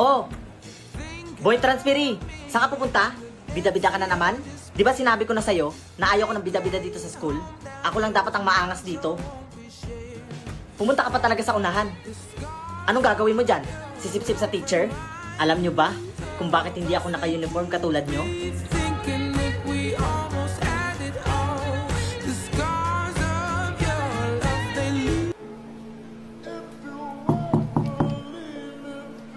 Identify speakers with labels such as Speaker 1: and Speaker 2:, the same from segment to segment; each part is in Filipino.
Speaker 1: Oh, boy transferee, saan ka pupunta? Bida-bida ka na naman? Di ba sinabi ko na sa'yo na ayaw ko ng bida-bida dito sa school? Ako lang dapat ang maangas dito. Pumunta ka pa talaga sa unahan. Anong gagawin mo dyan? Sisip-sip sa teacher? Alam nyo ba kung bakit hindi ako naka-uniform katulad nyo?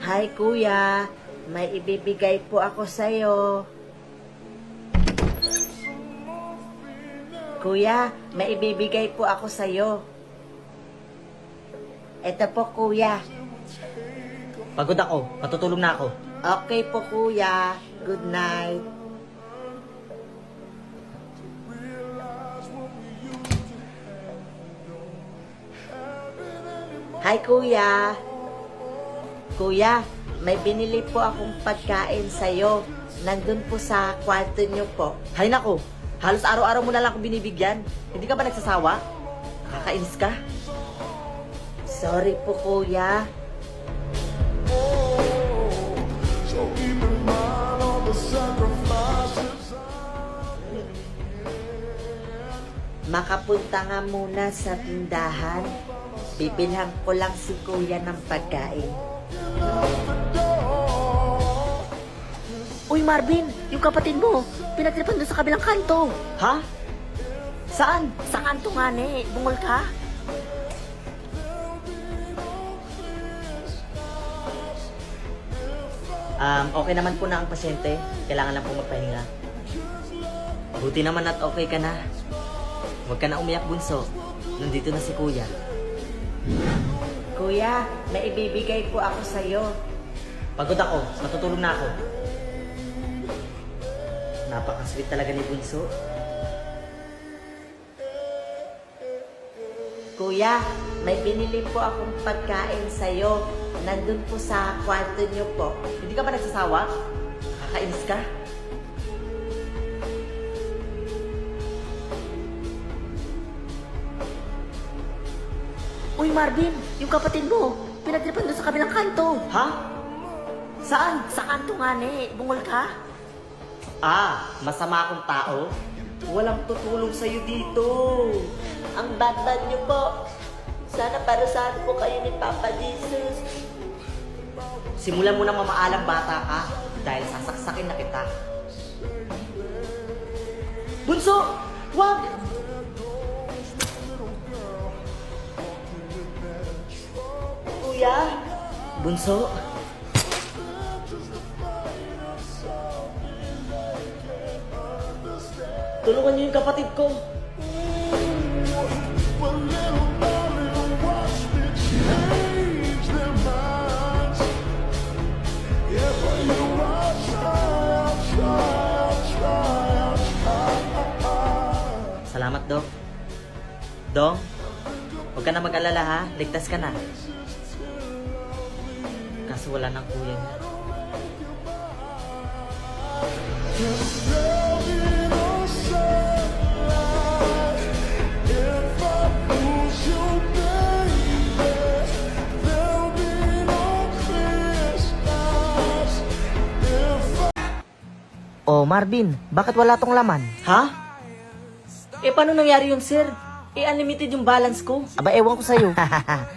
Speaker 2: Hi kuya, may ibibigay po ako sa'yo. Kuya, may ibibigay po ako sa'yo. Ito po kuya.
Speaker 1: Pagod ako, matutulog na ako.
Speaker 2: Okay po kuya, good night. Hi kuya. Kuya, may binili po akong pagkain sa'yo. Nandun po sa kwarto niyo po.
Speaker 1: Hay nako, halos araw-araw mo na lang ako binibigyan. Hindi ka ba nagsasawa? Kakainis ka?
Speaker 2: Sorry po kuya. Makapunta nga muna sa tindahan. Bibilhan ko lang si kuya ng pagkain.
Speaker 3: Uy Marvin, yung kapatid mo, pinagtripan doon sa kabilang kanto.
Speaker 1: Ha? Saan?
Speaker 3: Sa kanto nga ne, bungol ka.
Speaker 1: Okay naman po na ang pasyente. Kailangan lang po magpahinga. Buti naman at okay ka na. Huwag ka na umiyak, bunso. Nandito na si kuya.
Speaker 2: Kuya, may ibibigay po ako sa'yo.
Speaker 1: Pagod ako, matutulog na ako. Napaka-sweet talaga ni bunso.
Speaker 2: Kuya, may binili po akong pagkain sa'yo. Nandun po sa kwarto niyo po.
Speaker 1: Hindi ka ba nagsasawa? Kakainis ka?
Speaker 3: Uy Marvin, yung kapatid mo, pinagtripan doon sa kabilang kanto.
Speaker 1: Ha? Saan?
Speaker 3: Sa kanto nga ne, bungol ka.
Speaker 1: Masama akong tao? Walang tutulong sa'yo dito.
Speaker 2: Ang bad niyo po. Sana parusahan po kayo ni Papa Jesus.
Speaker 1: Simulan mo na mamaalang bata ka dahil sasaksakin na kita. Bunso! Wag!
Speaker 2: Kuya,
Speaker 1: Bunso! Tulungan niyo yung kapatid ko. Salamat, Dok. Dong, huwag ka na mag-alala ha. Ligtas ka na. Kaso wala ng kuya niya.
Speaker 3: Oh Marvin, bakit wala tong laman?
Speaker 1: Ha? Paano nangyari yun, sir? Unlimited yung balance ko.
Speaker 3: Aba, ewan ko sa'yo.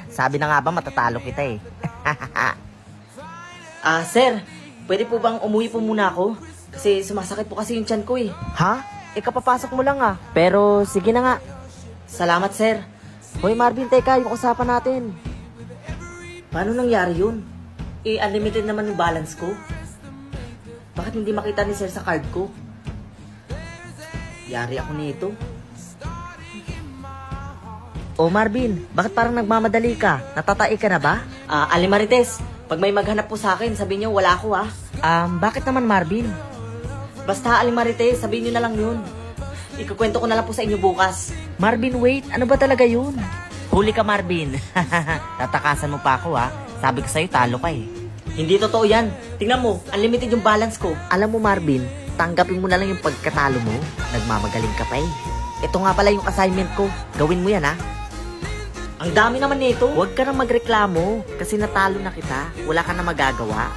Speaker 3: Sabi na nga ba matatalo kita eh.
Speaker 1: Sir, pwede po bang umuwi po muna ako? Kasi sumasakit po kasi yung tiyan ko eh.
Speaker 3: Ha? Kapapasok mo lang ah. Pero sige na nga.
Speaker 1: Salamat, sir.
Speaker 3: Hoy Marvin, teka, yung usapan natin.
Speaker 1: Paano nangyari yun? Unlimited naman yung balance ko. Bakit hindi makita ni sir sa card ko? Yari ako nito.
Speaker 3: Oh Marvin, bakit parang nagmamadali ka? Natatai ka na ba?
Speaker 1: Alimarites, pag may maghanap po sa akin, sabihin niyo wala ako
Speaker 3: Bakit naman Marvin?
Speaker 1: Basta Alimarites, sabihin niyo na lang yun. Ikukwento ko na lang po sa inyo bukas.
Speaker 3: Marvin, wait, ano ba talaga yun? Huli ka Marvin. Tatakasan mo pa ako Sabi ko sa'yo, talo ka eh.
Speaker 1: Hindi totoo yan. Tingnan mo, unlimited yung balance ko.
Speaker 3: Alam mo Marvin, tanggapin mo na lang yung pagkatalo mo. Nagmamagaling ka pa eh. Ito nga pala yung assignment ko. Gawin mo yan
Speaker 1: Ang dami naman nito.
Speaker 3: Huwag ka nang magreklamo kasi natalo na kita. Wala ka na magagawa.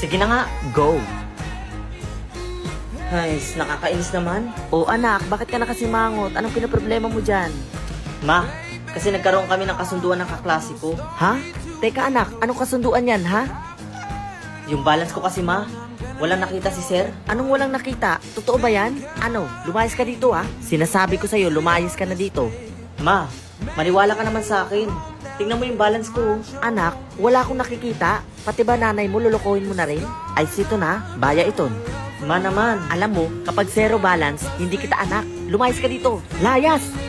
Speaker 1: Sige na nga.
Speaker 3: Go!
Speaker 1: Ay, nakakainis naman.
Speaker 3: O anak, bakit ka nakasimangot? Anong pinaproblema mo dyan?
Speaker 1: Ma, kasi nagkaroon kami ng kasunduan ng kaklase ko.
Speaker 3: Ha? Teka anak, anong kasunduan yan ha?
Speaker 1: Yung balance ko kasi, ma. Walang nakita si sir.
Speaker 3: Anong walang nakita? Totoo ba yan? Ano, lumayas ka dito ha? Sinasabi ko sa'yo, lumayas ka na dito.
Speaker 1: Ma, maniwala ka naman sa akin. Tingnan mo yung balance ko.
Speaker 3: Anak, wala akong nakikita. Pati ba nanay mo, lulukohin mo na rin? Ay, sito na, baya iton.
Speaker 1: Ma naman.
Speaker 3: Alam mo, kapag zero balance, hindi kita anak. Lumayas ka dito. Layas!